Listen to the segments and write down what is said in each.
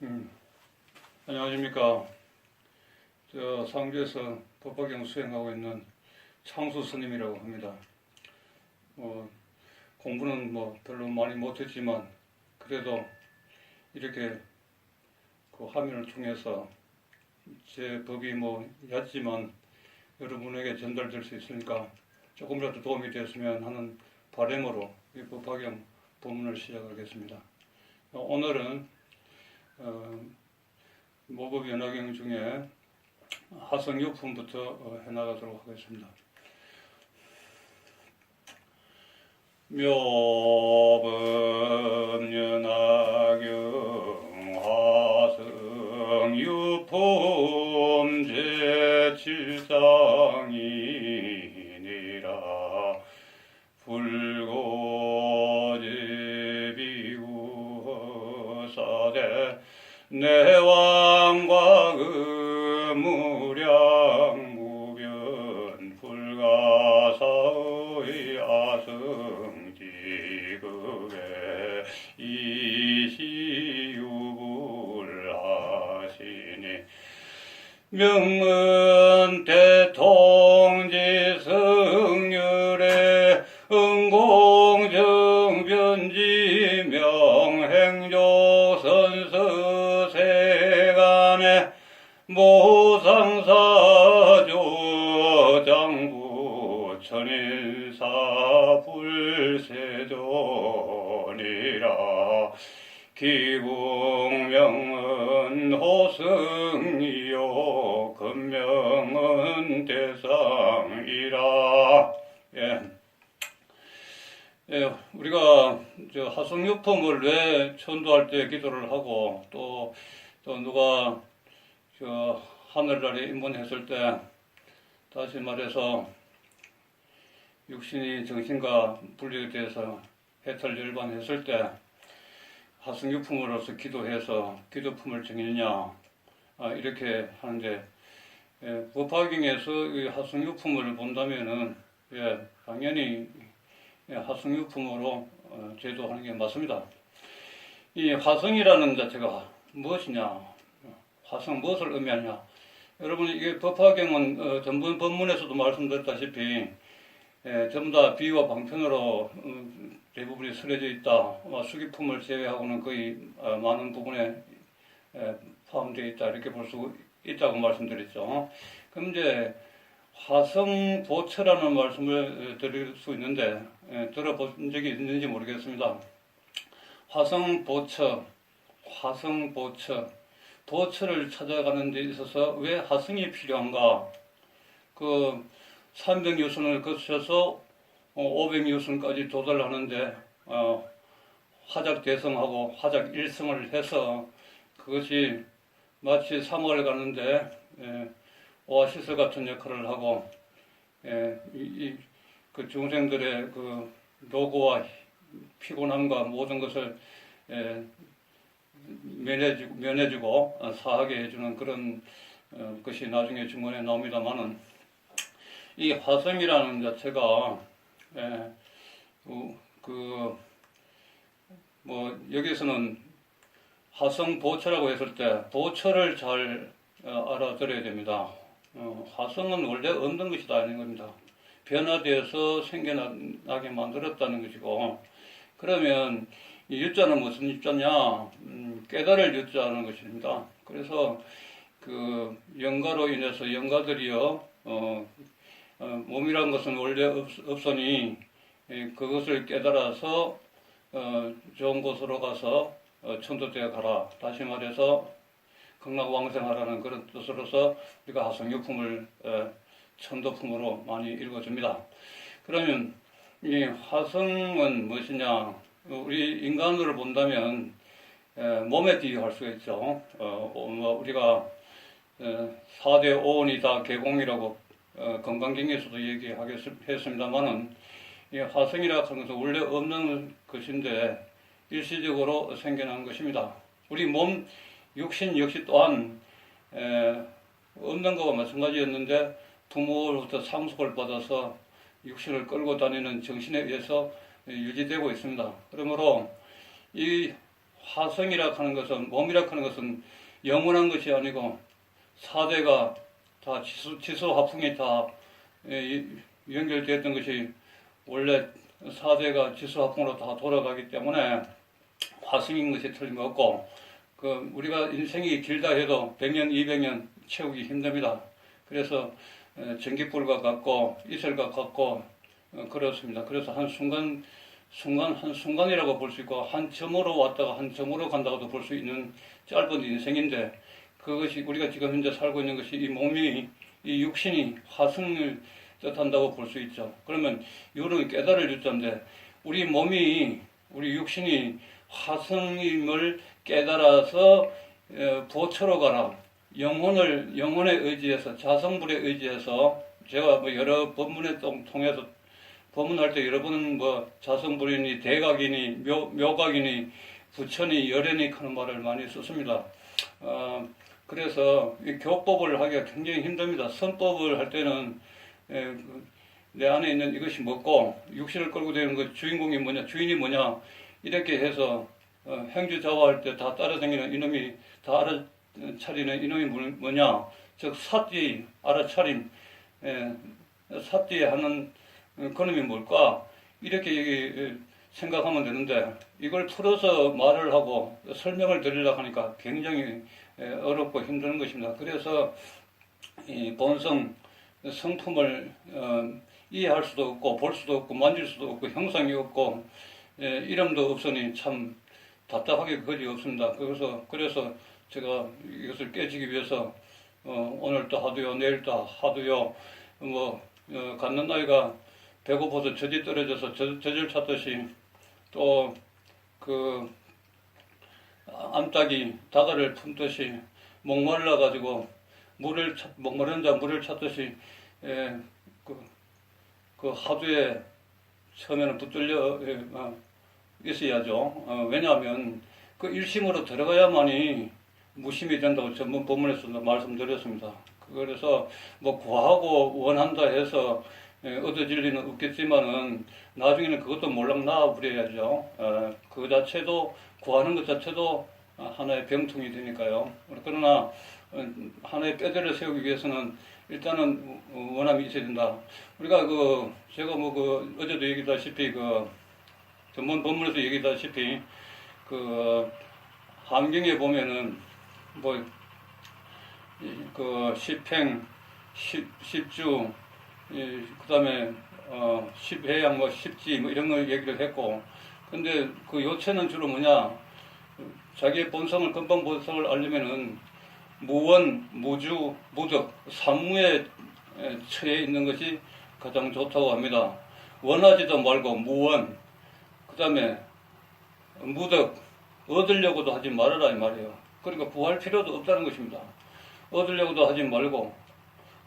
음, 안녕하십니까. 상주에서 법화경 수행하고 있는 창수 스님이라고 합니다. 공부는 별로 많이 못했지만 그래도 이렇게 그 화면을 통해서 제 법이 얕지만 여러분에게 전달될 수 있으니까 조금이라도 도움이 되었으면 하는 바람으로 이 법화경 본문을 시작하겠습니다. 오늘은 모법연화경 중에 하성유품부터 해나가도록 하겠습니다. 묘법연화경 하성유품 제7상이니라 불고제비구사대 내왕과 무량 불가사의 아성지급에 이시유불하시니 명은대통지승률의 응공정변지 명행조선서세간에 모상사조 장부 천인사 불세존이라 기궁명은 호승이요 금명은 대상이라. 우리가 하성유품을 왜 천도할 때 기도를 하고 또 누가 하늘나라에 입문했을 때, 다시 말해서 육신이 정신과 분리에 대해서 해탈열반했을 때 하성유품으로서 기도해서 기도품을 정했냐, 이렇게 하는데, 법화경에서 이 하성유품을 본다면은 당연히 하성유품으로 제도하는 게 맞습니다. 이 화성이라는 자체가 무엇이냐, 화성 무엇을 의미하냐. 여러분, 이게 법화경은 전번 본문에서도 말씀드렸다시피 전부 다 비유와 방편으로 대부분이 쓰여져 있다. 수기품을 제외하고는 거의 많은 부분에 포함되어 있다, 이렇게 볼 수 있다고 말씀드렸죠. 그럼 이제 화성보처라는 말씀을 드릴 수 있는데 들어본 적이 있는지 모르겠습니다. 화성보처, 보처를 찾아가는 데 있어서 왜 화성이 필요한가? 그 300유순을 거쳐서 500유순까지 도달하는데 화작대성하고 화작일성을 해서 그것이 마치 사막을 가는데 오아시스 같은 역할을 하고 그 중생들의 그 노고와 피곤함과 모든 것을 면해주고 사하게 해주는 그런 것이 나중에 증언에 나옵니다만은, 이 화성이라는 자체가 여기서는 화성보처라고 했을 때 보처를 잘 알아들어야 됩니다. 화성은 원래 없는 것이 아닌 겁니다. 변화되어서 생겨나게 만들었다는 것이고, 그러면 이 유자는 무슨 유자냐? 깨달을 유자는 것입니다. 그래서 그 영가로 인해서 영가들이요, 몸이란 것은 원래 없으니 그것을 깨달아서 좋은 곳으로 가서 천도되어 가라. 다시 말해서 극락왕생하라는 그런 뜻으로서 우리가 하성유품을 천도품으로 많이 읽어줍니다. 그러면 이 화성은 무엇이냐? 우리 인간으로 본다면 몸에 비유할 수가 있죠. 우리가 4대 오온이 다 개공이라고 건강경에서도 얘기하겠습니다만은, 이 화성이라고 하는 것은 원래 없는 것인데 일시적으로 생겨난 것입니다. 우리 몸 육신 역시 또한 없는 것과 마찬가지였는데 부모로부터 상속을 받아서 육신을 끌고 다니는 정신에 의해서 유지되고 있습니다. 그러므로 이 화성이라 하는 것은, 몸이라 하는 것은 영원한 것이 아니고, 사대가 다 지수 화풍이 다 연결되었던 것이 원래 사대가 지수 화풍으로 다 돌아가기 때문에 화성인 것이 틀림없고, 우리가 인생이 길다 해도 100년, 200년 채우기 힘듭니다. 그래서 전기불과 같고 이슬과 같고 그렇습니다. 그래서 한순간이라고 볼 수 있고, 한 점으로 왔다가 한 점으로 간다고도 볼 수 있는 짧은 인생인데, 그것이 우리가 지금 현재 살고 있는 것이 이 몸이, 이 육신이 화성을 뜻한다고 볼 수 있죠. 그러면 이거는 깨달을 유자인데, 우리 몸이, 우리 육신이 화성임을 깨달아서 보초로 가라. 영혼에 의지해서, 자성불에 의지해서, 제가 뭐 여러 법문에 통해서 법문할 때 여러 번 자성불이니 대각이니 묘각이니 부처니 열애니 하는 말을 많이 썼습니다. 그래서 이 교법을 하기가 굉장히 힘듭니다. 선법을 할 때는 내 안에 있는 이것이 뭐고, 육신을 끌고 다니는 그 주인공이 뭐냐, 주인이 뭐냐, 이렇게 해서 행주자화할 때 다 따라다니는 이놈이, 다 알아차리는 이놈이 뭐냐, 즉 삿띠 알아차림, 삿띠 하는 그놈이 뭘까, 이렇게 생각하면 되는데, 이걸 풀어서 말을 하고 설명을 드리려고 하니까 굉장히 어렵고 힘든 것입니다. 그래서 이 본성, 성품을 이해할 수도 없고, 볼 수도 없고, 만질 수도 없고, 형상이 없고, 이름도 없으니 참 답답하게 그것이 없습니다. 그래서 제가 이것을 깨지기 위해서 오늘도 하도요, 내일도 하도요, 갖는 나이가 배고파서 젖이 떨어져서 젖을 찾듯이, 또 암탉이 바다를 품듯이 목말라가지고 목마른 자 물을 찾듯이 그 하두에 처음에는 붙들려 있어야죠. 왜냐하면 그 일심으로 들어가야만이 무심이 된다고 전문 본문에서도 말씀드렸습니다. 그래서 구하고 원한다 해서 얻어질 리는 없겠지만은 나중에는 그것도 몰락 나와버려야죠. 그 자체도, 구하는 것 자체도 하나의 병통이 되니까요. 그러나 하나의 뼈대를 세우기 위해서는 일단은 원함이 있어야 된다. 우리가 제가 어제도 얘기했다시피 전문 본문에서 얘기했다시피 환경에 보면은 십행, 십주, 그 다음에 십해양, 십지 이런 걸 얘기를 했고, 근데 그 요체는 주로 뭐냐, 자기의 본성을,根本 본성을 알려면은 무원, 무주, 무덕, 삼무에 처해 있는 것이 가장 좋다고 합니다. 원하지도 말고 무원, 그 다음에 무덕, 얻으려고도 하지 말아라 이 말이에요. 그러니까 구할 필요도 없다는 것입니다. 얻으려고도 하지 말고,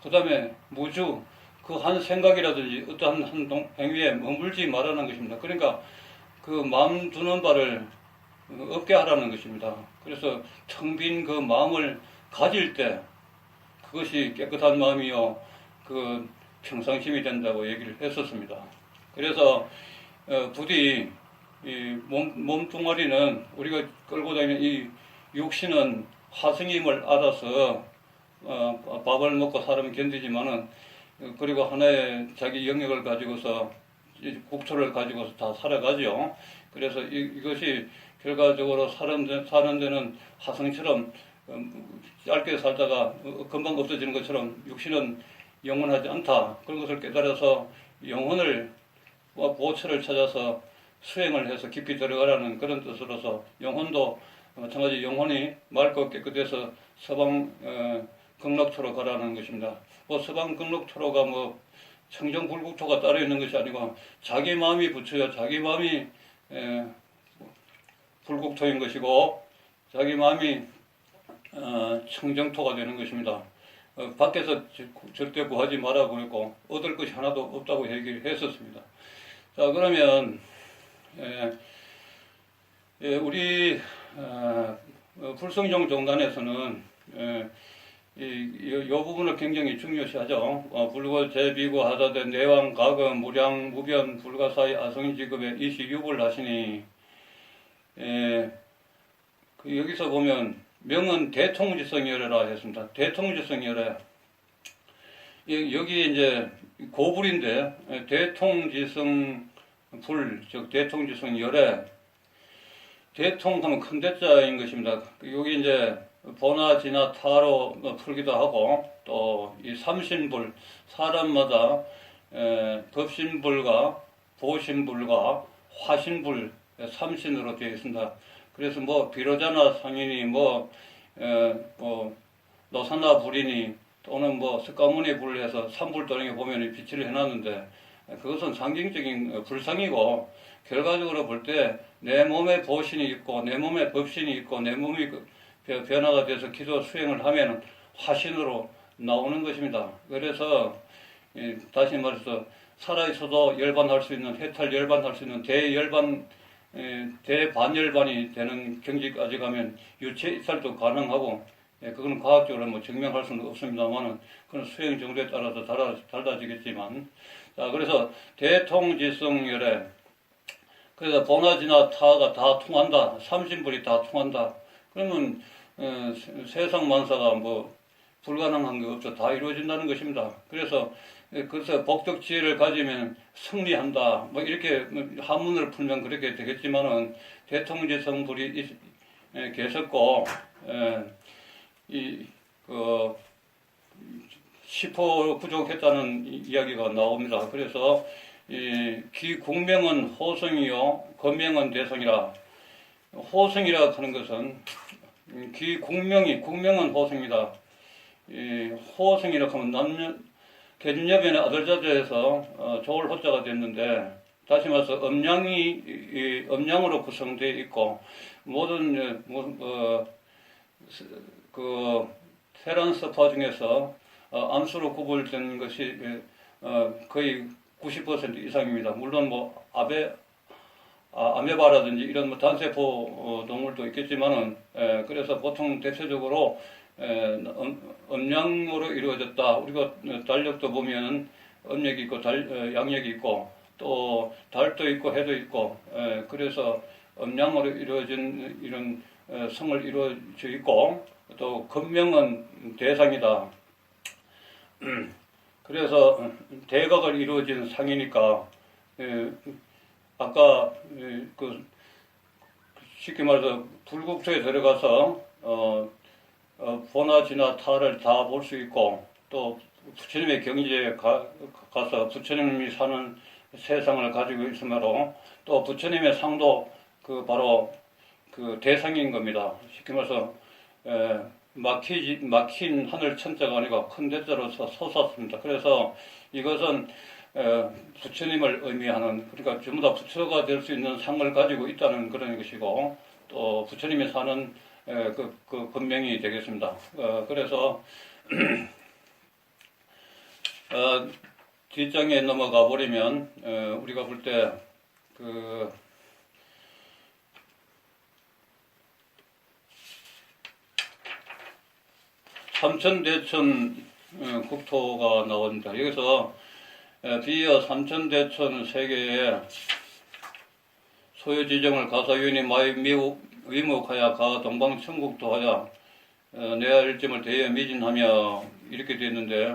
그 다음에 무주, 그 한 생각이라든지 어떠한 행위에 머물지 말라는 것입니다. 그러니까 그 마음 두는 바를 없게 하라는 것입니다. 그래서 텅 빈 그 마음을 가질 때 그것이 깨끗한 마음이요 평상심이 된다고 얘기를 했었습니다. 그래서 부디 이 몸뚱아리는, 우리가 끌고 다니는 이 육신은 화성임을 알아서 밥을 먹고 사람은 견디지만은, 그리고 하나의 자기 영역을 가지고서, 국토를 가지고서 다 살아가죠. 그래서 이것이 결과적으로 사는 데는 화성처럼 짧게 살다가 금방 없어지는 것처럼 육신은 영원하지 않다. 그런 것을 깨달아서 영혼을, 보초를 찾아서 수행을 해서 깊이 들어가라는 그런 뜻으로서, 영혼도 마찬가지 영혼이 맑고 깨끗해서 서방 극락토로 가라는 것입니다. 서방 극락토로가 청정불국토가 따로 있는 것이 아니고 자기 마음이 부처요, 자기 마음이 불국토인 것이고 자기 마음이 청정토가 되는 것입니다. 밖에서 절대 구하지 말라고 그랬고 얻을 것이 하나도 없다고 얘기를 했었습니다. 자, 그러면 우리 불성종 종단에서는 이 부분을 굉장히 중요시하죠. 불고 제비고 하다대 내왕 가금 무량 무변 불가사의 아성지급에 이시육을 하시니 여기서 보면 명은 대통지성열애라 했습니다. 대통지성열애. 여기 이제 고불인데 대통지성 불, 즉 대통지성열애. 대통하면 큰 대자인 것입니다. 여기 이제 보나 지나 타로 풀기도 하고 또 이 삼신불 사람마다 법신불과 보신불과 화신불 삼신으로 되어 있습니다. 그래서 뭐 비로자나 상인이 뭐 노사나 불이니 또는 뭐 석가모니 불을 해서 삼불도령에 보면 비치를 해놨는데 그것은 상징적인 불상이고 결과적으로 볼 때 내 몸에 보신이 있고 내 몸에 법신이 있고 내 몸이 변화가 돼서 기도 수행을 하면 화신으로 나오는 것입니다. 그래서 다시 말해서 살아있어도 열반할 수 있는 해탈 열반할 수 있는 대열반 대반열반이 되는 경지까지 가면 유체 이탈도 가능하고 그건 과학적으로 뭐 증명할 수는 없습니다만은 그건 수행 정도에 따라서 달라지겠지만 자 그래서 대통지성열애 그래서 보나지나 타가 다 통한다 삼신불이 다 통한다 그러면 세상 만사가 뭐 불가능한 게 없죠. 다 이루어진다는 것입니다. 그래서 복덕 지혜를 가지면 승리한다. 뭐 이렇게 한문을 풀면 그렇게 되겠지만은 대통지성불이 계셨고 10호 부족했다는 이야기가 나옵니다. 그래서 기국명은 호성이요 건명은 대성이라. 호성이라 하는 것은 국명은 호성이다. 호성이라 하면 계준여변의 아들자자에서 조을 호자가 됐는데 다시 말해서 음양으로 구성되어 있고 모든 테란스파 중에서 암수로 구분된 것이 거의 90% 이상입니다. 물론 뭐 아메바라든지 이런 뭐 단세포 동물도 있겠지만은 그래서 보통 대체적으로 음양으로 이루어졌다. 우리가 달력도 보면 음력이 있고 양력이 있고 또 달도 있고 해도 있고 그래서 음양으로 이루어진 이런 성을 이루어져 있고 또 건명은 대상이다. 그래서 대각을 이루어진 상이니까 아까 쉽게 말해서 불국토에 들어가서 보나 지나 타를 다 볼 수 있고 또 부처님의 경지에 가서 부처님이 사는 세상을 가지고 있으므로 또 부처님의 상도 바로 대상인 겁니다. 쉽게 말해서 막힌 하늘 천자가 아니고 큰 대자로서 솟았습니다. 그래서 이것은 부처님을 의미하는 그러니까 전부 다 부처가 될 수 있는 상을 가지고 있다는 그런 것이고 또 부처님이 사는 그 본명이 되겠습니다. 그래서 뒷장에 넘어가 버리면 우리가 볼 때 삼천대천 국토가 나옵니다. 여기서 비여 삼천대천 세계에 소유지정을 가사윤이 마이 위목하여 가 동방천국도 하여 내하 일점을 대여 미진하며 이렇게 되어 있는데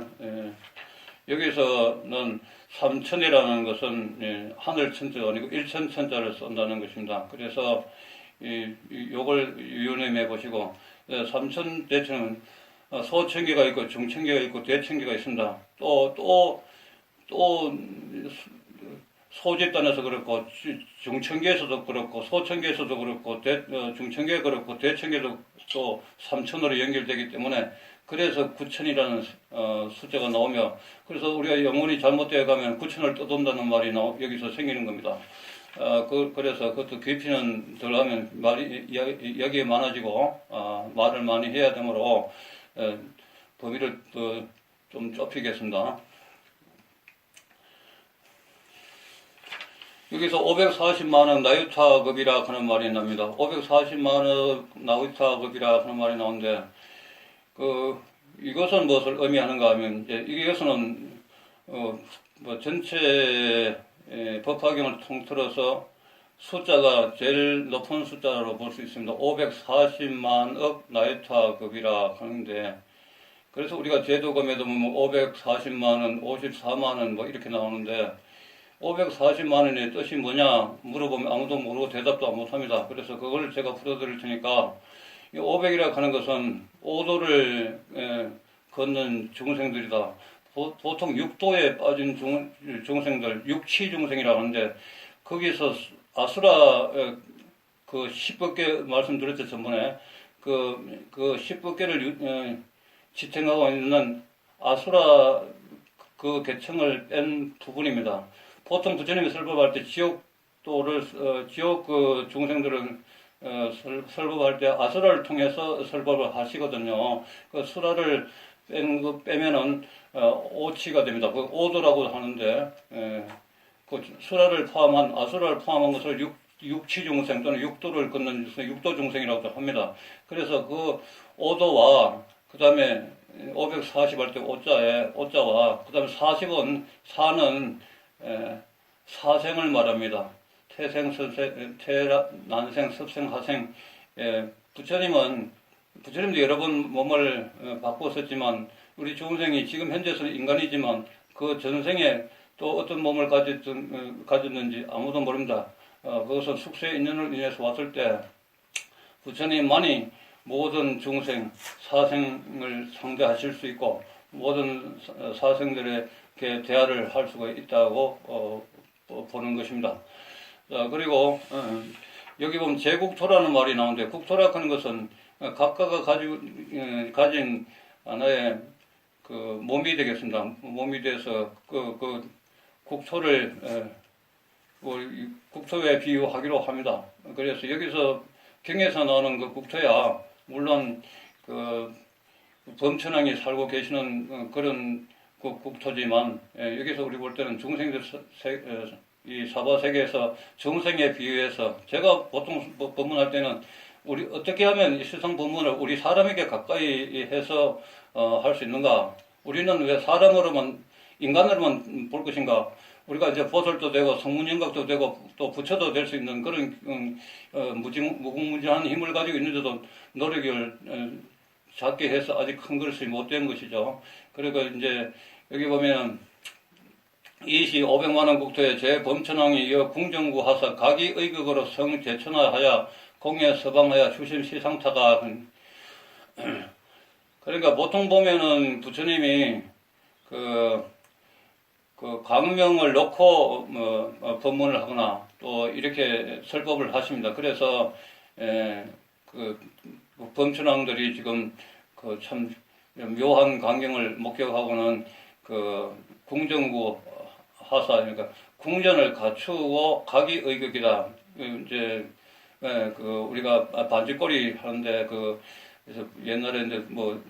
여기서는 삼천이라는 것은 하늘 천자가 아니고 일천 천자를 쓴다는 것입니다. 그래서 요걸 유념해 보시고 삼천대천은 소천계가 있고 중천계가 있고 대천계가 있습니다. 또 소집단에서 그렇고 중천계에서도 그렇고 소천계에서도 그렇고 중천계 그렇고 대천계도 또 삼천으로 연결되기 때문에 그래서 구천이라는 숫자가 나오며 그래서 우리가 영혼이 잘못되어 가면 구천을 떠돈다는 말이 여기서 생기는 겁니다. 그래서 그것도 깊이는 덜 하면 이야기가 많아지고 말을 많이 해야 되므로 범위를 좀 좁히겠습니다. 여기서 540만원 나유타급이라 하는 말이 납니다. 540만원 나유타급이라 하는 말이 나오는데 이것은 무엇을 의미하는가 하면 이것은 뭐 전체 법화경을 통틀어서 숫자가 제일 높은 숫자로 볼 수 있습니다. 540만억 나이타급이라 하는데, 그래서 우리가 제도금에도 뭐 540만 원, 54만 원 뭐 이렇게 나오는데, 540만 원의 뜻이 뭐냐 물어보면 아무도 모르고 대답도 못합니다. 그래서 그걸 제가 풀어드릴 테니까, 이 500이라고 하는 것은 5도를 걷는 중생들이다. 보통 6도에 빠진 중생들, 육치 중생이라고 하는데, 거기서 아수라 그 10법계 말씀드렸죠, 전번에. 그 10법계를 지탱하고 있는 아수라 그 계층을 뺀 부분입니다. 보통 부처님이 설법할 때 지옥도를, 지옥 그 중생들을 설법할 때 아수라를 통해서 설법을 하시거든요. 그 수라를 빼면은 오치가 됩니다. 그 오도라고 하는데, 그 수라를 포함한, 아수라를 포함한 것을 육치 중생 또는 육도를 걷는 육도 중생이라고 합니다. 그래서 그 오도와 그 다음에 540 할 때 오자와 그 다음에 40은 사는 사생을 말합니다. 태생, 난생, 습생, 하생. 부처님도 여러 번 몸을 바꾸었지만, 우리 중생이 지금 현재는 인간이지만 그 전생에 또 어떤 몸을 가졌는지 아무도 모릅니다. 그것은 숙세의 인연을 인해서 왔을 때 부처님만이 모든 중생, 사생을 상대하실 수 있고 모든 사생들에게 대화를 할 수가 있다고 보는 것입니다. 자, 그리고 여기 보면 제국토라는 말이 나오는데, 국토라고 하는 것은 각각가 가진 하나의 그 몸이 되겠습니다. 몸이 돼서 그 국토를 국토에 비유하기로 합니다. 그래서 여기서 경에서 나오는 그 국토야, 물론 그 범천왕이 살고 계시는 그런 그 국토지만, 여기서 우리 볼 때는 중생들 이 사바세계에서 중생에 비유해서, 제가 보통 법문할 때는 우리 어떻게 하면 이 세상 법문을 우리 사람에게 가까이 해서 할 수 있는가? 우리는 왜 사람으로만, 인간으로만 볼 것인가? 우리가 이제 보살도 되고 성문영각도 되고 또 부처도 될 수 있는 그런 무궁무진한 힘을 가지고 있는데도 노력을 작게 해서 아직 큰 것이 못 된 것이죠. 그리고 이제 여기 보면은 이시 500만 원 국토에 제범천왕이 이어 궁정구 하사 각이 의극으로 성제천하하여 공예 서방하여 주심 시상타가. 그러니까 보통 보면은 부처님이 그 강명을 놓고 법문을 하거나 또 이렇게 설법을 하십니다. 그래서 그 범천왕들이 지금 그 참 묘한 광경을 목격하고는 그 궁정구 하사, 그러니까 궁전을 갖추고 각이 의극이다. 이제 그 우리가 반지꼬리 하는데 그래서 옛날에 이제 뭐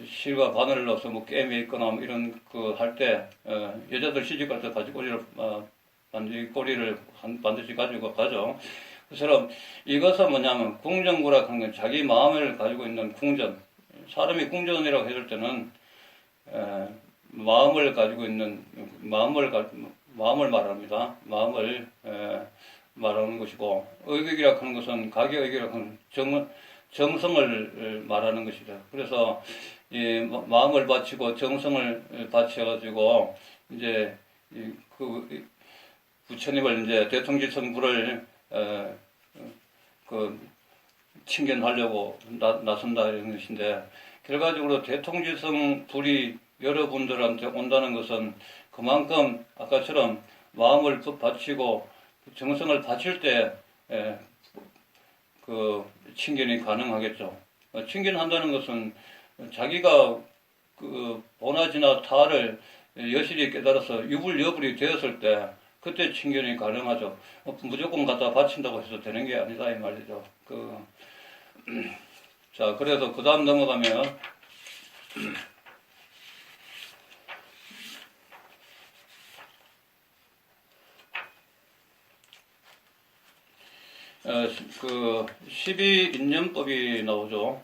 실과 바늘을 넣어서 뭐 게임에 있거나 뭐 이런 그 할 때 여자들 시집갈 때 반지꼬리를 반드시 가지고 가죠. 그처럼 이것은 뭐냐면 궁정구라 하는 건 자기 마음을 가지고 있는 궁전. 사람이 궁전이라고 했을 때는 마음을 가지고 있는 마음을 말합니다. 마음을 말하는 것이고, 의격이라 하는 것은 각의 의격이라 하는 정성을 말하는 것이다. 그래서 이 마음을 바치고 정성을 바쳐가지고 이제 그 부처님을 이제 대통지성불을 그 칭견하려고 나선다 이런 것인데, 결과적으로 대통지성불이 여러분들한테 온다는 것은 그만큼 아까처럼 마음을 바치고 정성을 바칠 때 그 칭견이 가능하겠죠. 칭견한다는 것은 자기가 그 보나지나 타를 여실히 깨달아서 유불여불이 되었을 때 그때 칭견이 가능하죠. 무조건 갖다 바친다고 해서 되는 게 아니다 이 말이죠. 자, 그래서 그 다음 넘어가면 그 12인연법이 나오죠.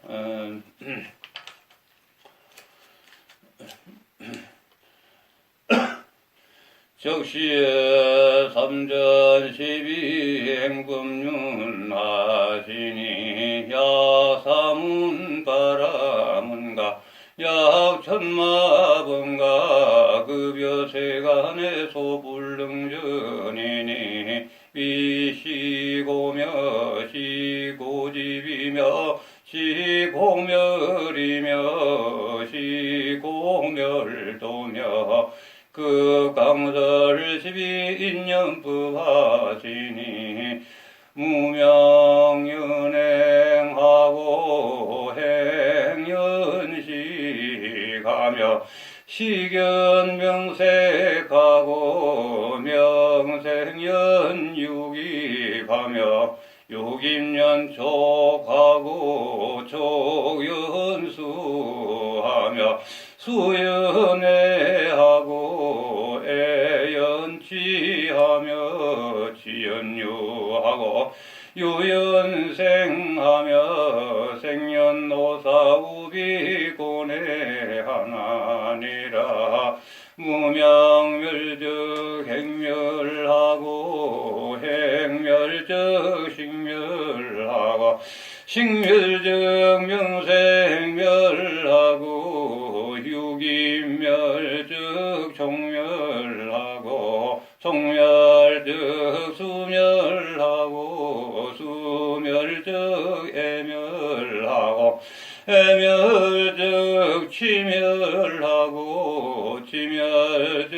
적시에 삼전십이 행금윤하시니 야사문 바라문가 약천마분가 급여세간의 소불능전이니 비시고며 시고집이며 시고멸이며 시고멸도며 그 강설 12인연법 하시니 무명연행하고 행연식하며 식연명색하고 명색연유기하며 유김연촉하고 촉연수하며 수연애하고 애연치하며 치연유하고 유연생하며 생연노사우비고내 하나니라 무명멸적 행멸하고 행멸적 식멸하고 식멸적 명생멸하고 유기멸적 종멸하고 종멸적 수멸하고 수멸적 애멸하고 애멸적 치멸하고 치멸적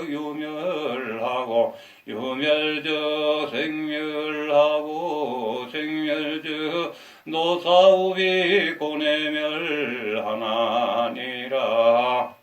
유멸하고 유멸적 생멸하고 생멸적 노사우비 고내멸하나니라.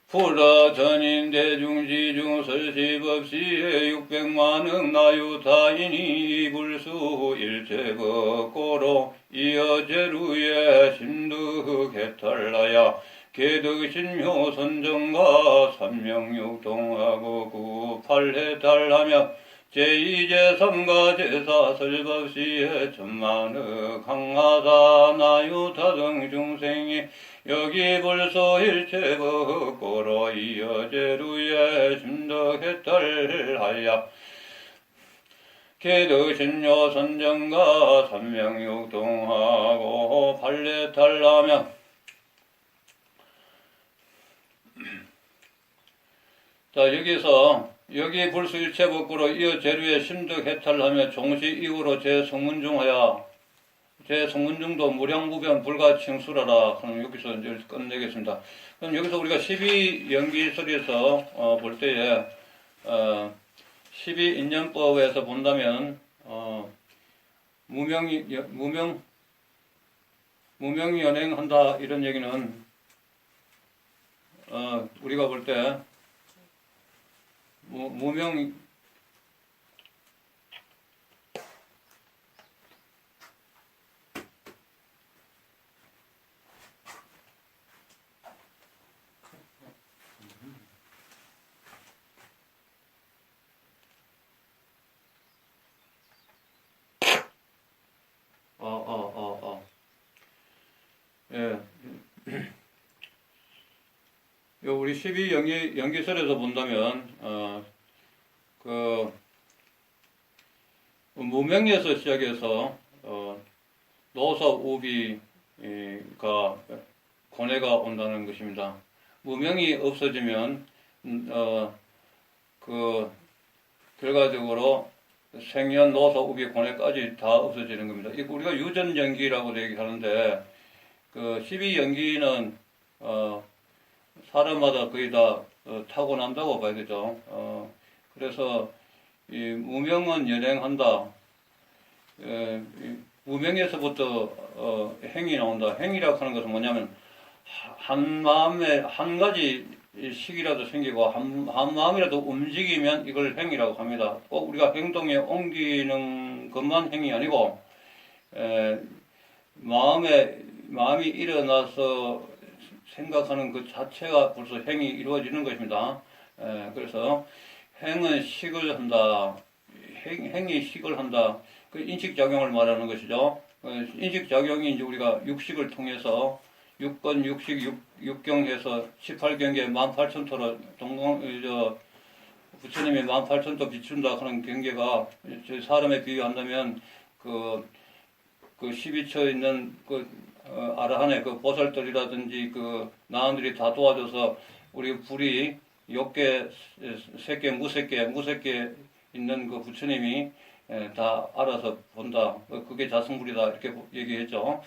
불라전인 대중지중 설시법시에 600만억 나유타인이 불수 일체법고로 이어제루에 심득해탈라야 개덕신묘 선정과 삼명육동하고 구팔해탈하며 제2제3가 제사 설법시에 천만억 강하사 나유타 등 중생이 여기 불소 일체법고로 이어제루에 심득해탈하여 개덕신묘 선정과 삼명육동하고 팔해탈하며 자 여기 불수 일체법고로 이어 제류에 심득해탈하며 종시 이후로 제성문중하여 제성문중도 무량무변 불가칭수라라. 그럼 여기서 이제 끝내겠습니다. 그럼 여기서 우리가 12연기설에서 볼 때에 12인연법에서 본다면 무명이 연행한다 이런 얘기는 우리가 볼 때 무명 예. 우리 12연기설에서 본다면 무명에서 시작해서 노사우비가 고뇌가 온다는 것입니다. 무명이 없어지면 결과적으로 생년 노사우비 고뇌까지 다 없어지는 겁니다. 이거 우리가 유전연기라고 얘기하는데 12연기는 사람마다 거의 다 타고난다고 봐야 되죠. 그래서 이 무명은 연행한다. 무명에서부터 행이 나온다. 행이라고 하는 것은 뭐냐면 한 마음에 한 가지 식이라도 생기고 한 마음이라도 움직이면 이걸 행이라고 합니다. 꼭 우리가 행동에 옮기는 것만 행이 아니고 마음이 일어나서 생각하는 그 자체가 벌써 행이 이루어지는 것입니다. 그래서 행은 식을 한다. 행이 식을 한다. 그 인식작용을 말하는 것이죠. 인식작용이 이제 우리가 육식을 통해서 6권 육식 6경해서 18경계 18,000토로 부처님이 18,000토 비춘다 하는 경계가 저희 사람에 비유한다면 그 12처에 있는 아라한의 그 보살들이라든지 그 나은들이 다 도와줘서 우리 불이 욕계, 색계, 무색계 있는 그 부처님이 다 알아서 본다. 그게 자성불이다. 이렇게 얘기했죠.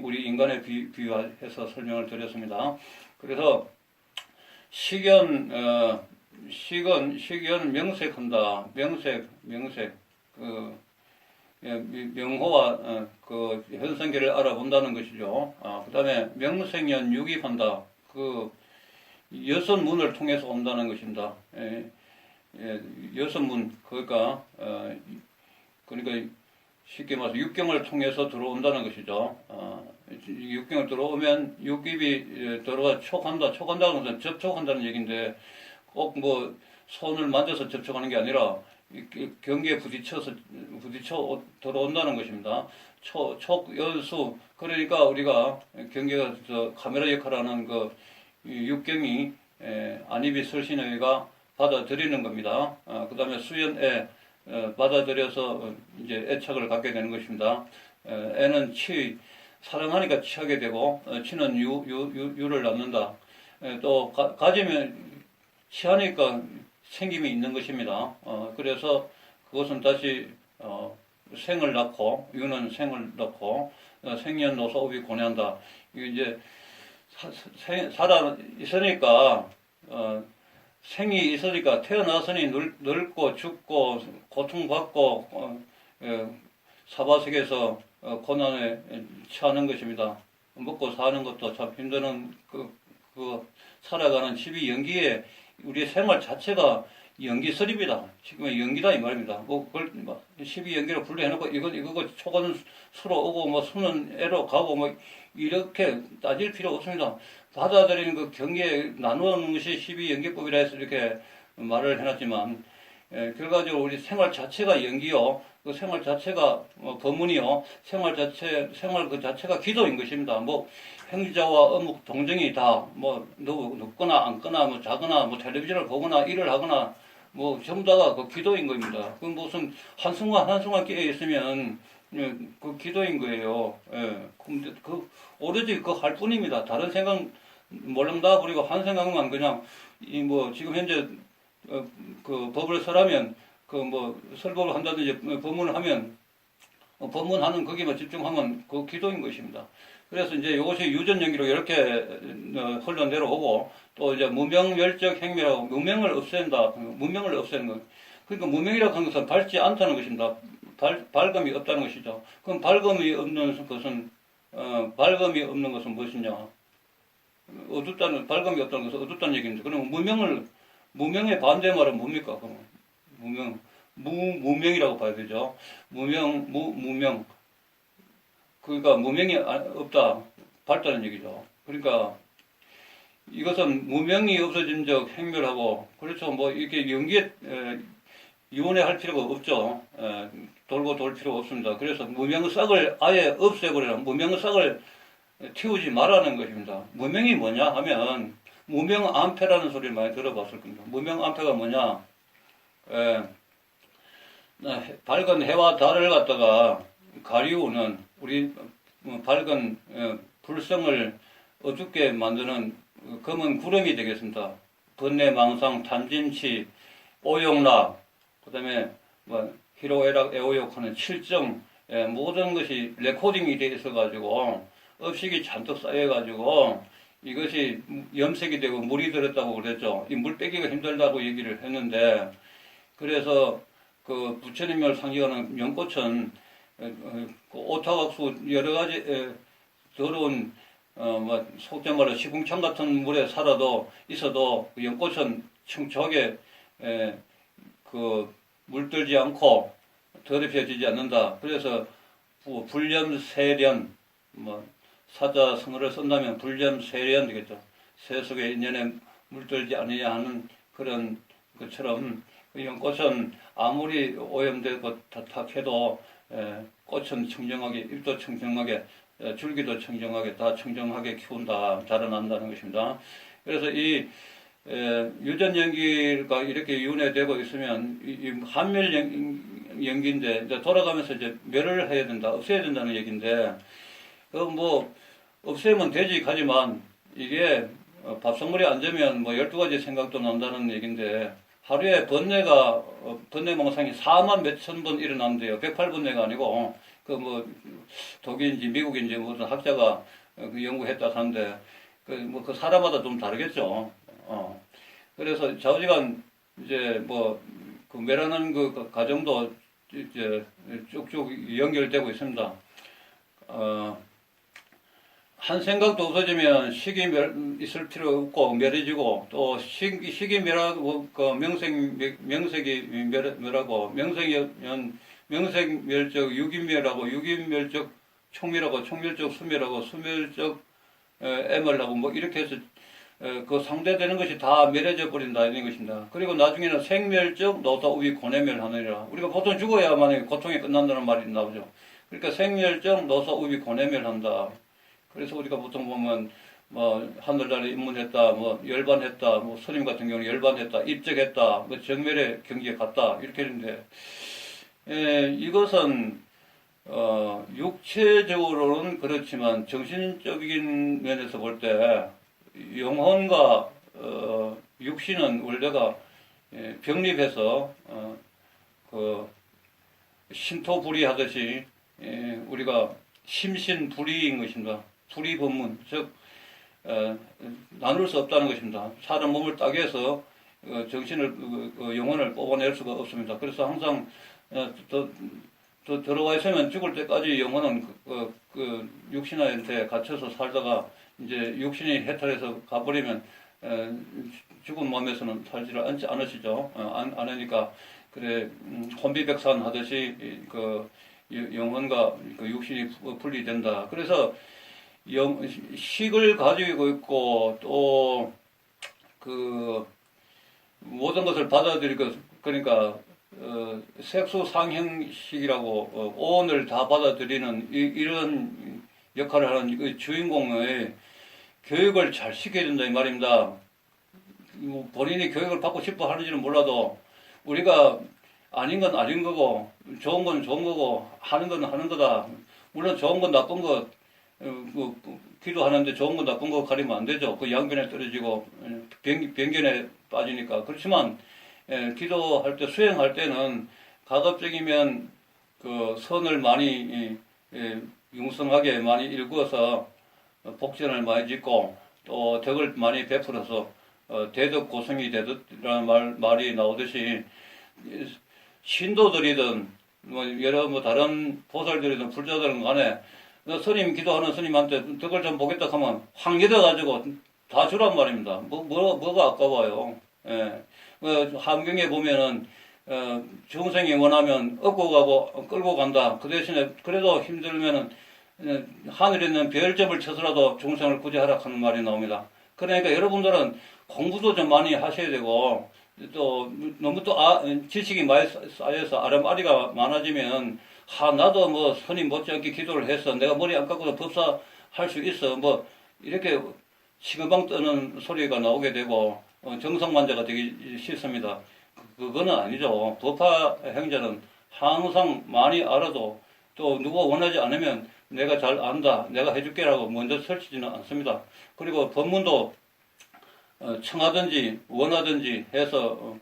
우리 인간에 비유해서 설명을 드렸습니다. 그래서 식연 명색한다. 명색. 명호와 그 현성계를 알아본다는 것이죠. 그 다음에 명생연 유기한다. 그 여섯 문을 통해서 온다는 것입니다. 여섯 문, 그러니까 쉽게 말해서 육경을 통해서 들어온다는 것이죠. 육경을 들어오면 육입이 들어가 촉한다는 것은 접촉한다는 얘기인데 꼭 뭐 손을 만져서 접촉하는 게 아니라 경계에 부딪혀 들어온다는 것입니다. 촉연수, 그러니까 우리가 경계가 카메라 역할하는 그 육경이 안입이 설신의가 받아들이는 겁니다. 그 다음에 수연애, 받아들여서 이제 애착을 갖게 되는 것입니다. 애는 사랑하니까 취하게 되고, 취는 유를 낳는다. 또 가지면 취하니까 생김이 있는 것입니다. 그래서 그것은 다시 생을 낳고, 유는 생을 낳고, 생년노소업이 고뇌한다. 이게 이제 살아 있으니까 생이 있으니까 태어났으니 늙고 죽고 고통받고 사바sek에서 고난에 처하는 것입니다. 먹고 사는 것도 참 힘드는 그 살아가는 12연기에 우리 생활 자체가 연기설입니다. 지금 연기다 이 말입니다. 그걸 12연기로 분류해놓고 이거 초건 수로 오고 뭐 수는 애로 가고 뭐 이렇게 따질 필요 없습니다. 받아들이는 그 경계에 나누는 것이 12연기법이라 해서 이렇게 말을 해놨지만 결과적으로 우리 생활 자체가 연기요. 그 생활 자체가 법문이요. 생활 그 자체가 기도인 것입니다. 뭐 행자와 어묵 동정이 다 뭐 눕거나 앉거나 뭐 자거나 뭐 텔레비전을 보거나 일을 하거나 뭐 전부 다가 그 기도인 겁니다. 그 무슨 한순간 깨어 있으면 그 기도인 거예요. 근데 오로지 그 할 뿐입니다. 다른 생각 몰랑 다 버리고 한 생각만 그냥 뭐 지금 현재 그 법을 설하면 그 뭐 설법을 한다든지 법문을 하면 법문하는 거기만 집중하면 그 기도인 것입니다. 그래서 이제 이것이 유전연기로 이렇게 흘러 내려오고 또 이제 무명멸적 행위라고 무명을 없앤다. 무명을 없애는 거. 그러니까 무명이라고 하는 것은 밝지 않다는 것입니다. 밝음이 없다는 것이죠. 그럼 밝음이 없는 것은 무엇이냐? 밝음이 없다는 것은 어둡다는 얘기인데, 그럼 무명의 반대말은 뭡니까? 그럼 무명이라고 봐야 되죠. 무명. 그러니까 무명이 없다, 밝다는 얘기죠. 그러니까 이것은 무명이 없어진 적 행멸하고, 그렇죠. 뭐 이렇게 연기에 이혼할 필요가 없죠. 돌고 돌 필요가 없습니다. 그래서 무명의 싹을 아예 없애버려라. 무명의 싹을 틔우지 말라는 것입니다. 무명이 뭐냐 하면 무명안패라는 소리를 많이 들어봤을 겁니다. 무명안패가 뭐냐? 밝은 해와 달을 갖다가 가리우는 우리 밝은 불성을 어둡게 만드는 검은 구름이 되겠습니다. 번뇌망상, 탐진치, 오용락, 그 다음에 희로애락, 애오욕 하는 칠정, 모든 것이 레코딩이 되어 있어가지고 업식이 잔뜩 쌓여가지고 이것이 염색이 되고 물이 들었다고 그랬죠. 이 물 빼기가 힘들다고 얘기를 했는데, 그래서 그 부처님을 상징하는 연꽃은 오타각수 여러 가지 더러운 속된 말로 시궁창 같은 물에 살아도 있어도 그 연꽃은 청초하게 물들지 않고 더럽혀지지 않는다. 그래서 불렴세련 사자 성어를 쓴다면 불렴세련 되겠죠. 새 속에 인연에 물들지 않아야 하는 그런 것처럼 그 연꽃은 아무리 오염되고 탁해도 꽃은 청정하게, 잎도 청정하게, 줄기도 청정하게, 다 청정하게 키운다, 자라난다는 것입니다. 그래서 이 유전 연기가 이렇게 윤회되고 있으면 이 한멸 연기인데 이제 돌아가면서 이제 멸을 해야 된다, 없애야 된다는 얘기인데 뭐 없애면 되지 하지만 이게 밥상머리에 앉으면 뭐 12가지 생각도 난다는 얘기인데 하루에 번뇌가 번뇌 망상이 4만 몇천 번 일어난대요. 108번뇌가 아니고 그 뭐 독일인지 미국인지 무슨 학자가 그 연구했다 하는데 그 뭐 그 사람마다 좀 다르겠죠. 그래서 좌우지간 이제 뭐 그 멸하는 그 과정도 이제 쭉쭉 연결되고 있습니다. 한 생각도 없어지면 식이 있을 필요 없고 멸해지고 또 식이 멸하고 그 명색이 멸하고 명색멸적 유기멸하고 유기멸적 총멸하고 총멸적 수멸하고 수멸적 애멸하고 뭐 이렇게 해서 그 상대되는 것이 다 멸해져 버린다 이런 것입니다. 그리고 나중에는 생멸적 노사우비 고뇌멸하느니라. 우리가 보통 죽어야만 고통이 끝난다는 말이 나오죠. 그러니까 생멸적 노사우비 고뇌멸한다. 그래서 우리가 보통 보면 뭐 하늘나라에 입문했다, 뭐 열반했다, 뭐 스님 같은 경우는 열반했다, 입적했다, 뭐 정멸의 경지에 갔다 이렇게 했는데 이것은 육체적으로는 그렇지만 정신적인 면에서 볼 때 영혼과 육신은 원래가 병립해서 그 신토불이하듯이 우리가 심신불이인 것입니다. 불이법문, 즉 나눌 수 없다는 것입니다. 사람 몸을 따개서 정신을 영혼을 뽑아낼 수가 없습니다. 그래서 항상 들어와 있으면 죽을 때까지 영혼은 그 육신한테 갇혀서 살다가 이제 육신이 해탈해서 가버리면 죽은 몸에서는 살지를 않으시죠. 않으니까 그래 혼비백산 하듯이 그 영혼과 그 육신이 분리된다. 그래서 식을 가지고 있고 또 그 모든 것을 받아들이고 그러니까 색소 상형식이라고 오온을 다 받아들이는 이런 역할을 하는 그 주인공의 교육을 잘 시켜야 된다 이 말입니다. 뭐 본인이 교육을 받고 싶어 하는지는 몰라도 우리가 아닌 건 아닌 거고 좋은 건 좋은 거고 하는 건 하는 거다. 물론 좋은 건 나쁜 거 기도하는데 좋은 건 나쁜 거 가리면 안 되죠. 그 양변에 떨어지고 변견에 빠지니까. 그렇지만 기도할 때 수행할 때는 가급적이면 그 선을 많이 융성하게 많이 일구어서 복전을 많이 짓고 또 덕을 많이 베풀어서 대덕 고성이 되듯이라는 말이 나오듯이 신도들이든 뭐 여러 뭐 다른 보살들이든 불자들은 간에 스님 기도하는 스님한테 덕을 좀 보겠다 하면 확 여겨가지고 다 주란 말입니다. 뭐가 아까워요. 예. 한경에 보면은 중생이 원하면 업고 가고 끌고 간다. 그 대신에 그래도 힘들면은 하늘에 있는 별점을 쳐서라도 중생을 구제하라 하는 말이 나옵니다. 그러니까 여러분들은 공부도 좀 많이 하셔야 되고 또 너무 또 지식이 많이 쌓여서 아름아리가 많아지면 나도 뭐 스님 못지않게 기도를 해서 내가 머리 안 깎고도 법사 할 수 있어 뭐 이렇게 시금방 뜨는 소리가 나오게 되고 정성만자가 되기 싫습니다. 그거는 아니죠. 법화 행자는 항상 많이 알아도 또 누가 원하지 않으면 내가 잘 안다, 내가 해줄게라고 먼저 설치지는 않습니다. 그리고 법문도 청하든지 원하든지 해서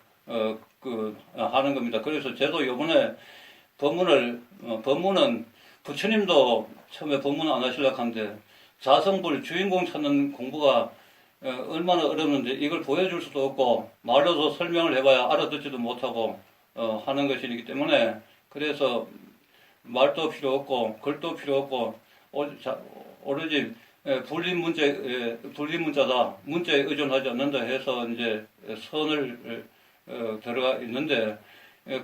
하는 겁니다. 그래서 저도 이번에 법문은 부처님도 처음에 법문 안 하시려고 하는데 자성불 주인공 찾는 공부가 얼마나 어렵는데 이걸 보여줄 수도 없고 말로도 설명을 해봐야 알아듣지도 못하고 하는 것이기 때문에 그래서 말도 필요 없고 글도 필요 없고 오로지 분리문자다 문자에 의존하지 않는다 해서 이제 선을 들어가 있는데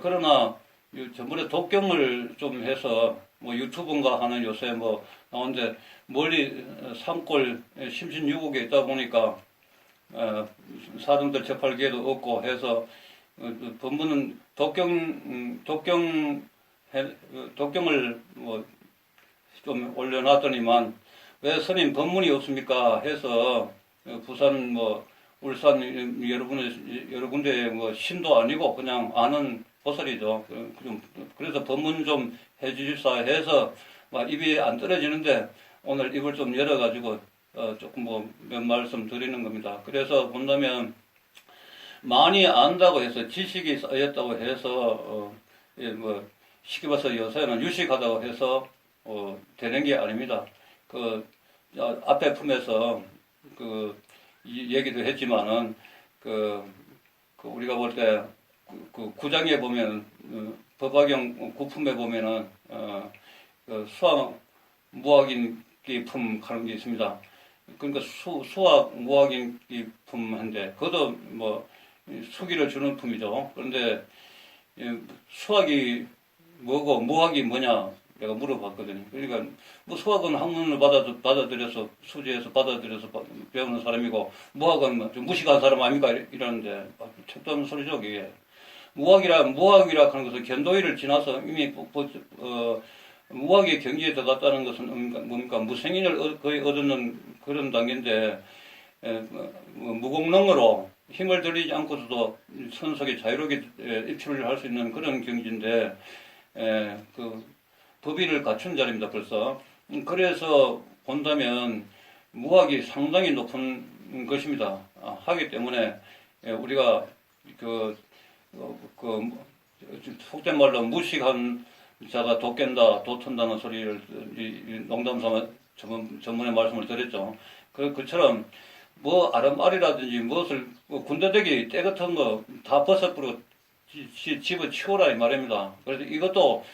그러나 전번에 독경을 좀 해서 뭐 유튜브인가 하는 요새 뭐 나오는데 멀리 산골 심신유곡에 있다 보니까 사람들 접할 기회도 없고 해서 법문은 독경 독경을 뭐 좀 올려놨더니만 왜 스님 법문이 없습니까? 해서 부산 뭐 울산 여러 군데 뭐 신도 아니고 그냥 아는 보살이죠. 그래서 법문 좀 해주십사 해서 막 입이 안 떨어지는데 오늘 입을 좀 열어가지고 조금 뭐 몇 말씀 드리는 겁니다. 그래서 본다면 많이 안다고 해서 지식이 쌓였다고 해서 예, 뭐 쉽게 봐서 요새는 유식하다고 해서 되는 게 아닙니다. 그 앞에 품에서 그 얘기도 했지만은 우리가 볼 때 그 구장에 보면 법화경 구품에 보면은 그 수학 무학인기 품 하는 게 있습니다. 그러니까 수학 무학인기 품인데 그것도 뭐 수기를 주는 품이죠. 그런데 수학이 뭐고 무학이 뭐냐 내가 물어봤거든요. 그러니까 뭐 수학은 학문을 받아들여서 수지에서 받아들여서 배우는 사람이고 무학은 뭐 좀 무식한 사람 아닙니까 이러는데 책도 없는 소리죠 이게. 무학이라 하는 것은 견도위를 지나서 이미 무학의 경지에 들어갔다는 것은 뭡니까 무생인을 거의 얻는 그런 단계인데 무공능으로 힘을 들이지 않고서도 선속에 자유롭게 입출을 할 수 있는 그런 경지인데 그 법의를 갖춘 자리입니다 벌써. 그래서 본다면 무학이 상당히 높은 것입니다. 하기 때문에 우리가 속된 말로 무식한 자가 도 깬다, 도 튼다는 소리를 농담삼아 전문의 말씀을 드렸죠. 그처럼 뭐 아름아리라든지 무엇을 군더더기 때 같은 거 다 벗어버리고 집어치우라 이 말입니다. 그래서 이것도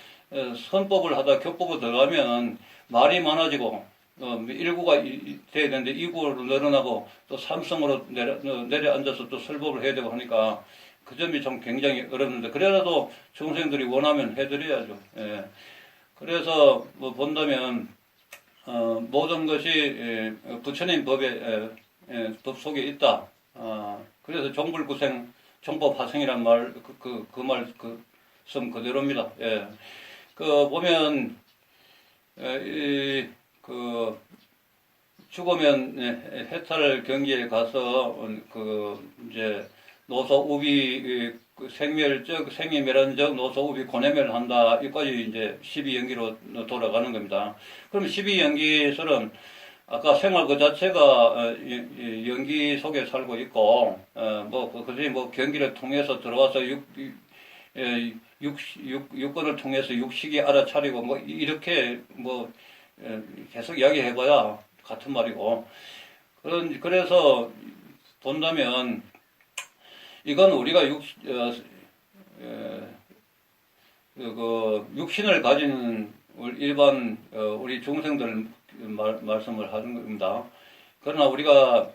선법을 하다 교법을 들어가면 말이 많아지고 일구가 돼야 되는데 이구로 늘어나고 또 삼성으로 내려앉아서 또 설법을 해야 되고 하니까 그 점이 좀 굉장히 어렵는데 그래도 중생들이 원하면 해드려야죠. 예. 그래서 뭐 본다면 모든 것이 부처님 법에 법 속에 있다. 그래서 종불구생 종법화생이란 말 그 말씀 그대로입니다. 예. 보면 죽으면 해탈 경지에 가서 이제 노소우비 생이멸한적 노소우비 고뇌멸한다. 여기까지 이제 12연기로 돌아가는 겁니다. 그럼 12연기에서는 아까 생활 그 자체가 연기 속에 살고 있고 그것이 경기를 통해서 들어와서 육권을 통해서 육식이 알아차리고 이렇게 계속 이야기해봐야 같은 말이고 그래서 본다면 이건 우리가 육신을 가진 일반 우리 중생들 말씀을 하는 겁니다. 그러나 우리가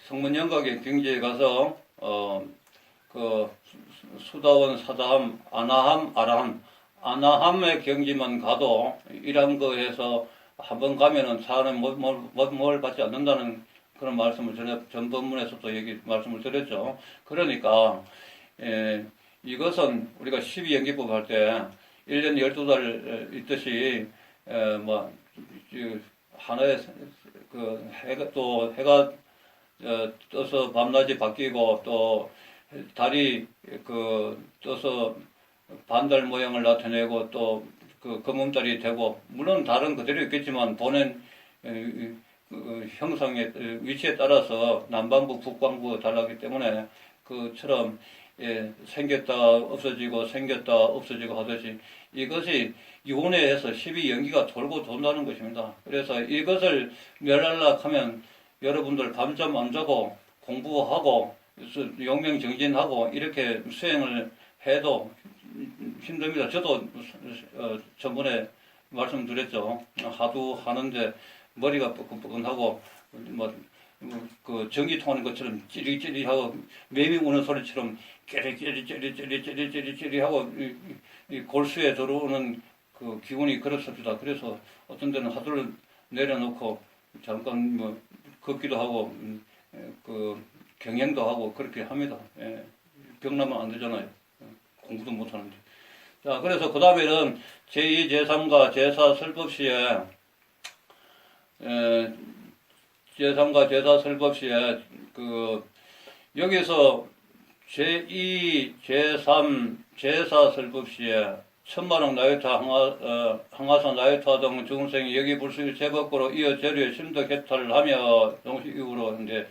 성문영각의 경지에 가서 수다원, 사다함, 아나함, 아라함, 아나함의 경지만 가도 이런 거에서 한번 가면은 사람은 뭘 받지 않는다는 그런 말씀을 전 법문에서도 말씀을 드렸죠. 그러니까 이것은 우리가 12연기법 할 때 1년 12달 있듯이 하나의 해가 떠서 밤낮이 바뀌고 또 달이 떠서 반달 모양을 나타내고 또 검은달이 되고 물론 다른 그대로 있겠지만 보낸 형상의 위치에 따라서 남반부 북반부 달라기 때문에 그처럼 생겼다 없어지고 생겼다 없어지고 하듯이 이것이 윤회에서 12연기가 돌고 돈다는 것입니다. 그래서 이것을 멸하려고 하면 여러분들 밤잠 안 자고 공부하고 용명정진하고 이렇게 수행을 해도 힘듭니다. 저도 전번에 말씀드렸죠. 하도 하는데 머리가 뻐근뻐근하고 전기 통하는 것처럼 찌릿찌릿하고 매미 우는 소리처럼 찌릿찌릿하고 이 골수에 들어오는 그 기운이 그렇습니다. 그래서 어떤 데는 하도를 내려놓고 잠깐 걷기도 하고 경행도 하고 그렇게 합니다. 병나면 안 되잖아요. 공부도 못 하는데. 자, 그래서 그 다음에는 제2, 제3과 제4 설법 시에, 제3과 제4 설법 시에, 여기서 제2, 제3, 제4 설법 시에 천만억 나이타 항하사 나이타 등 중생이 여기 불수의 제법으로 이어 재료에 심도 개탈을 하며 동시이후로 이제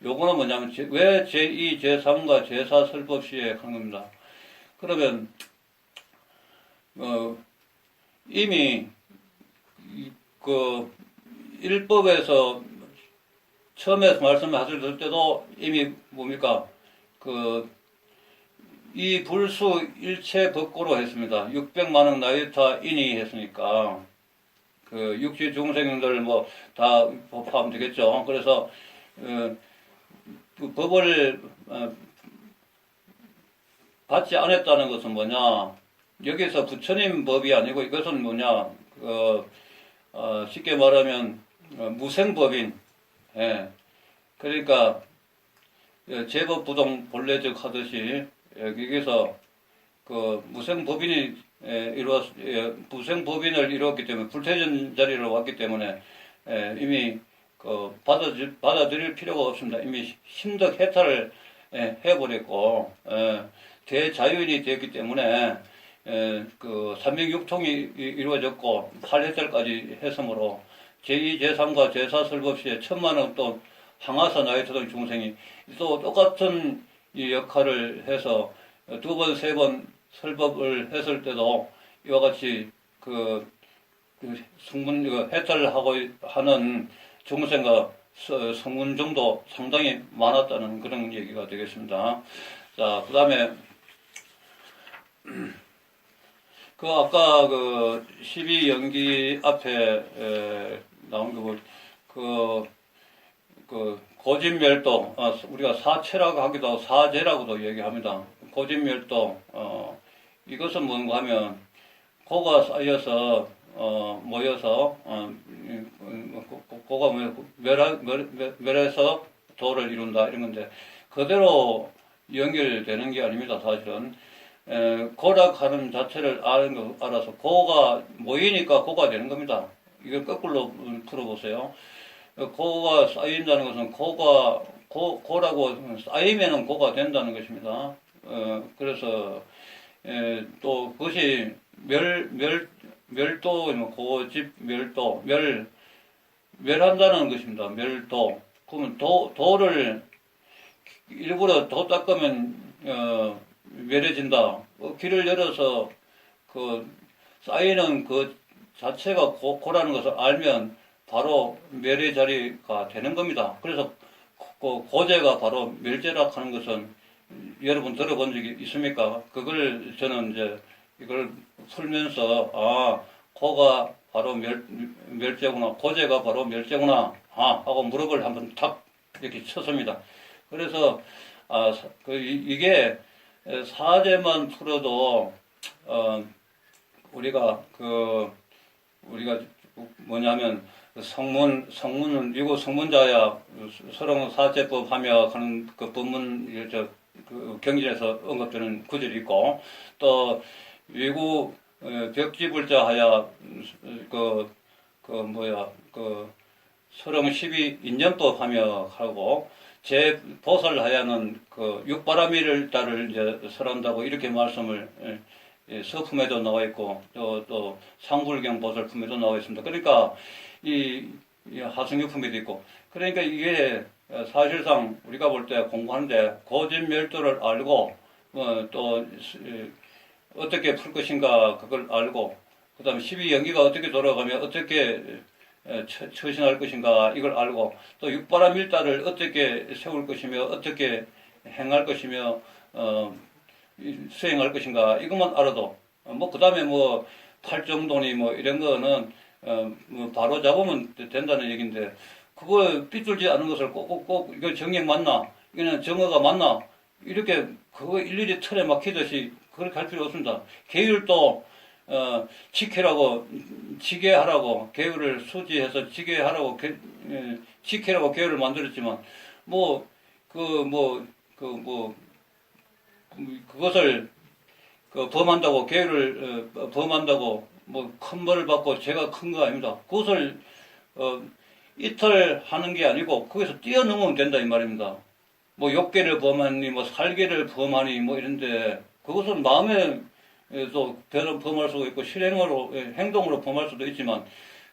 요거는 뭐냐면 왜 제2, 제3과 제4 설법 시에 한 겁니다. 그러면 이미 그 일법에서 처음에 말씀하실 때도 이미 뭡니까 이 불수 일체 법고로 했습니다. 600만억 나이타 인이 했으니까 육지 중생들 뭐 다 포함 되겠죠. 그래서 그 법을 받지 않았다는 것은 뭐냐? 여기서 부처님 법이 아니고 이것은 뭐냐? 쉽게 말하면 무생법인. 예. 그러니까 제법 부동 본래적 하듯이 여기서 무생법인이 무생법인을 이루었기 때문에 불태전 자리로 왔기 때문에 이미 받아들일 필요가 없습니다. 이미 심덕 해탈을 해버렸고 대자유인이 되었기 때문에 삼명육통이 이루어졌고 8해탈까지 했으므로 제2, 제3과 제4 설법 시에 천만억 또 항하사 나이타 등 중생이 또 똑같은 이 역할을 해서 두 번, 세 번 설법을 했을 때도 이와 같이 성문 해탈을 하고 하는 중생과 성문 정도 상당히 많았다는 그런 얘기가 되겠습니다. 자, 그 다음에 아까 12연기 앞에 나온 고진멸도, 우리가 사체라고 하기도 하고 사제라고도 얘기합니다. 고진멸도, 이것은 뭔가 하면 고가 쌓여서 모여서 고가 멸해서 도를 이룬다 이런 건데 그대로 연결되는 게 아닙니다. 사실은 고락하는 자체를 알아서 고가 모이니까 고가 되는 겁니다. 이걸 거꾸로 풀어보세요. 고가 쌓인다는 것은 고라고 쌓이면은 고가 된다는 것입니다. 그래서 또 그것이 멸도, 고집 멸도, 멸한다는 것입니다. 멸도. 그러면 도를 일부러 도 닦으면 멸해진다. 길을 열어서 쌓이는 자체가 고라는 것을 알면 바로 멸의 자리가 되는 겁니다. 그래서 고제가 바로 멸제라 하는 것은 여러분 들어본 적이 있습니까? 그걸 저는 이제 이걸 풀면서 고가 바로 멸제구나, 고제가 바로 멸제구나 하고 무릎을 한번 탁 이렇게 쳤습니다. 그래서 이게 사제만 풀어도 우리가 뭐냐면 성문은 미국 성문자야 서령 사제법 하며 하는 법문 경전에서 언급되는 구절이 있고 또 외국 벽지불자 하야 서령 12 인연법 하며 하고 제 보살 하야는 육바라밀을 따를 이제 설한다고 이렇게 말씀을 서품에도 나와 있고 또 상불경 보살품에도 나와 있습니다. 그러니까 이 하승유품에도 있고 그러니까 이게 사실상 우리가 볼 때 공부하는데 고진멸도를 알고 또 어떻게 풀 것인가 그걸 알고 그 다음에 12연기가 어떻게 돌아가며 어떻게 처신할 것인가 이걸 알고 또 육바라밀다를 어떻게 세울 것이며 어떻게 행할 것이며 수행할 것인가 이것만 알아도 그 다음에 팔정도니 이런 거는 바로 잡으면 된다는 얘기인데 그거 삐뚤지 않은 것을 꼭 이거 정액 맞나 이거는 정어가 맞나 이렇게 그거 일일이 틀에 막히듯이 그렇게 할 필요 없습니다. 계율도 지계하라고 계율을 수지해서 지계하라고 지계라고 계율을 만들었지만 그것을 그 범한다고 계율을 범한다고 뭐 큰 벌을 받고 제가 큰 거 아닙니다. 그것을 이틀 하는 게 아니고 거기서 뛰어넘으면 된다 이 말입니다. 뭐 욕계를 범하니 뭐 살계를 범하니 뭐 이런데 그것은 마음에도 범할 수도 있고 실행으로 행동으로 범할 수도 있지만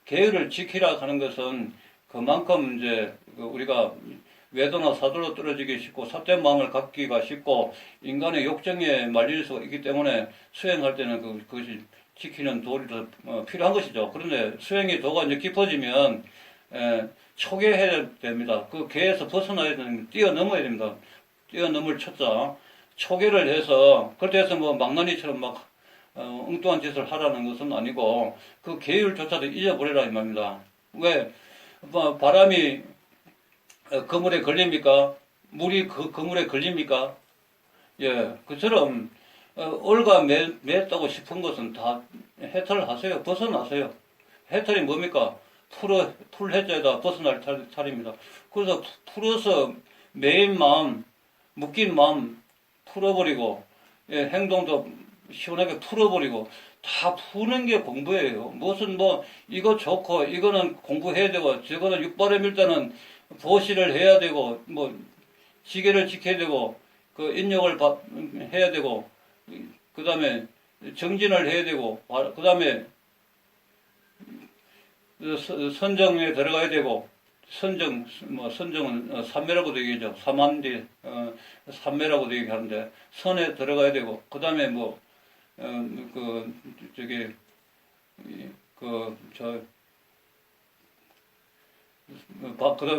계율을 지키라 하는 것은 그만큼 이제 우리가 외도나 사도로 떨어지기 쉽고 삿된 마음을 갖기가 쉽고 인간의 욕정에 말릴 수가 있기 때문에 수행할 때는 그것이 지키는 도리 더 필요한 것이죠. 그런데 수행의 도가 이제 깊어지면 초계해야 됩니다. 그 계에서 벗어나야 되는, 뛰어넘어야 됩니다. 뛰어넘을 첫자. 초계를 해서, 그렇게 해서 뭐 망나니처럼 막, 엉뚱한 짓을 하라는 것은 아니고, 그 계율조차도 잊어버리라 이 말입니다. 왜, 뭐 바람이 그물에 걸립니까? 물이 그 그물에 걸립니까? 예, 그처럼, 올가맸다고 싶은 것은 다 해탈하세요. 벗어나세요. 해탈이 뭡니까? 풀해제다 벗어날 탈입니다. 그래서 풀어서 매인 마음, 묶인 마음 풀어버리고, 예, 행동도 시원하게 풀어버리고, 다 푸는 게 공부예요. 무슨 이거 좋고, 이거는 공부해야 되고, 저거는 육바람일자는 보시를 해야 되고, 지계를 지켜야 되고, 그 인력을 해야 되고, 그 다음에 정진을 해야 되고, 그 다음에 선정에 들어가야 되고, 선정은 삼매라고도 얘기하죠. 삼한디, 삼매라고도 얘기하는데, 선에 들어가야 되고, 그 다음에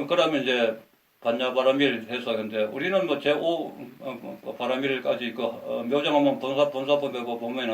그러면 이제, 반야바라밀 해서, 근데, 우리는 제5 바라밀까지 묘장한번 본사법에 보면은,